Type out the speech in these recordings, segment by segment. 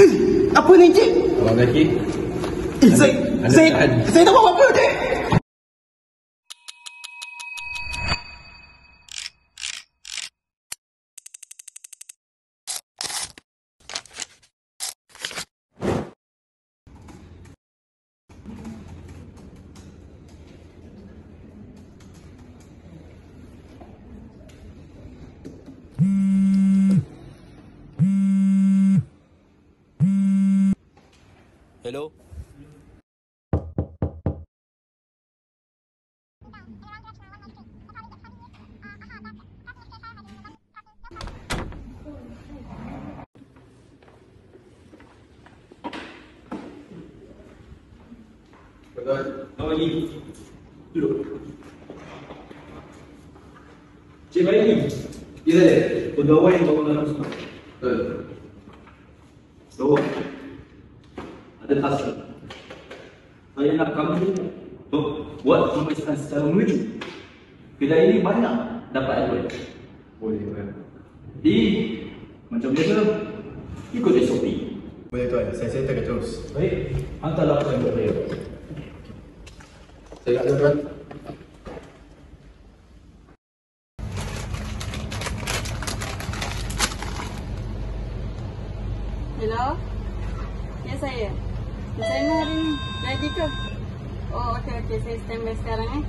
Apa ni, Cik? Abang lelaki? Saya tak buat apa-apa, Cik. Hello? Betul. Selamat pagi. Duduk. Cik baik ni. Ya saya. Pegawai yang bangun dalam sekolah. Betul. So, ada task. Saya nak kamu buat pemeriksaan secara menuju. Kedai ini banyak dapat advert. Boleh tuan. Jadi, macam biasa, ikut SOP. Boleh tuan. Saya akan terus. Baik, hantar laporan kepada saya. Saya nak tuan. Hello? Ya saya. Saya hari ni. Ready ke? Oh okey. Saya standby sekarang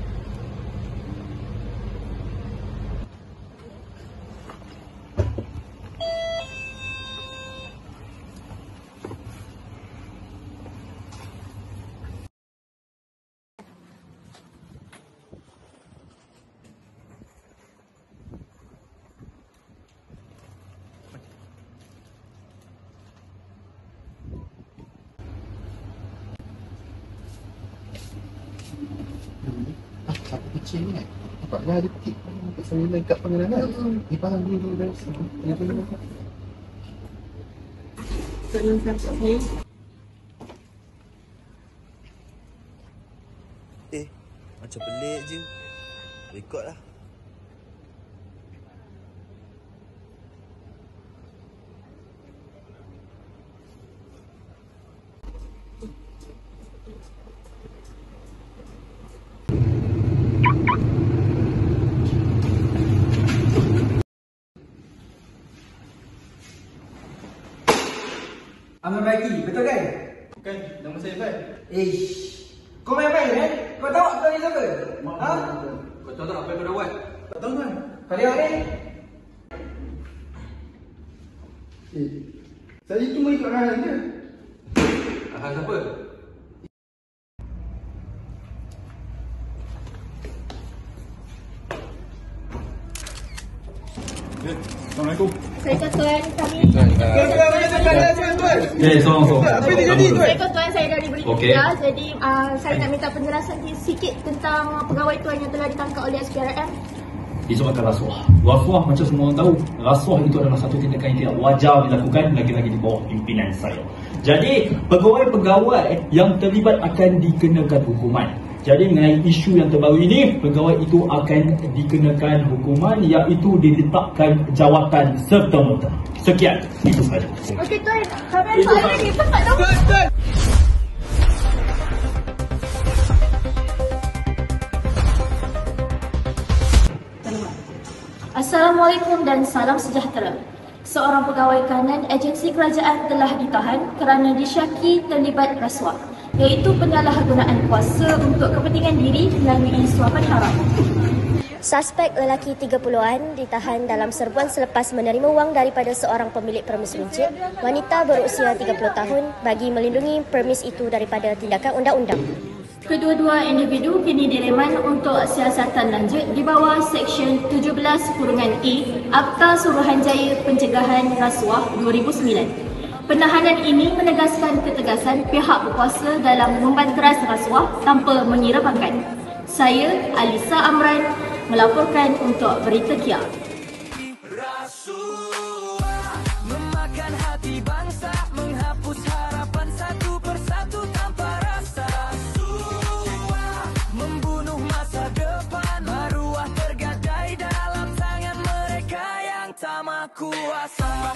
Siapa kecil ni kan? Nampak dah ada tip kat sembilan kat pengenalan. Ni faham dulu dari sini. Yang tu nampak. Tolong siapa saya? Macam pelik je. Rekod lah. Abang Bagi, betul kan? Bukan. Nama saya Ivan. Kau main-main kan? Kau tahu kau ni siapa? Ha? Kau tahu tak apa yang kau dah buat? Tak tahu kan? Kau tengok ni. Saya cuma ikut arahan dia. Arahan siapa? Assalamualaikum. Assalamualaikum tuan, kami Sorang. Apa yang jadi tuan? Assalamualaikum tuan, saya dari Berita Okey. Media. Jadi saya nak minta penjelasan sikit tentang pegawai tuan yang telah ditangkap oleh SPRM. Isu akan rasuah. Rasuah macam semua orang tahu, rasuah itu adalah satu tindakan yang tidak wajar dilakukan, lagi-lagi di bawah pimpinan saya. Jadi, pegawai-pegawai yang terlibat akan dikenakan hukuman. Jadi mengenai isu yang terbaru ini, pegawai itu akan dikenakan hukuman iaitu diletakkan jawatan serta-merta. Sekian, itu sahaja. Okey tuan, kami soalan lagi. Cepat dong. Assalamualaikum dan salam sejahtera. Seorang pegawai kanan agensi kerajaan telah ditahan kerana disyaki terlibat rasuah, iaitu penyalahgunaan kuasa untuk kepentingan diri melalui suapan haram. Suspek lelaki 30-an ditahan dalam serbuan selepas menerima wang daripada seorang pemilik permis runcit, wanita berusia 30 tahun bagi melindungi permis itu daripada tindakan undang-undang. Kedua-dua individu kini direman untuk siasatan lanjut di bawah Seksyen 17(E) Akta Suruhanjaya Pencegahan Rasuah 2009. Penahanan ini menegaskan ketegasan pihak berkuasa dalam membanteras rasuah tanpa mengira pangkat. Saya, Alisa Amran, melaporkan untuk Berita Kia. Memakan hati bangsa, menghapus harapan satu persatu tanpa rasa. Membunuh masa depan, maruah tergadai dalam tangan mereka yang tak mahu kuasa.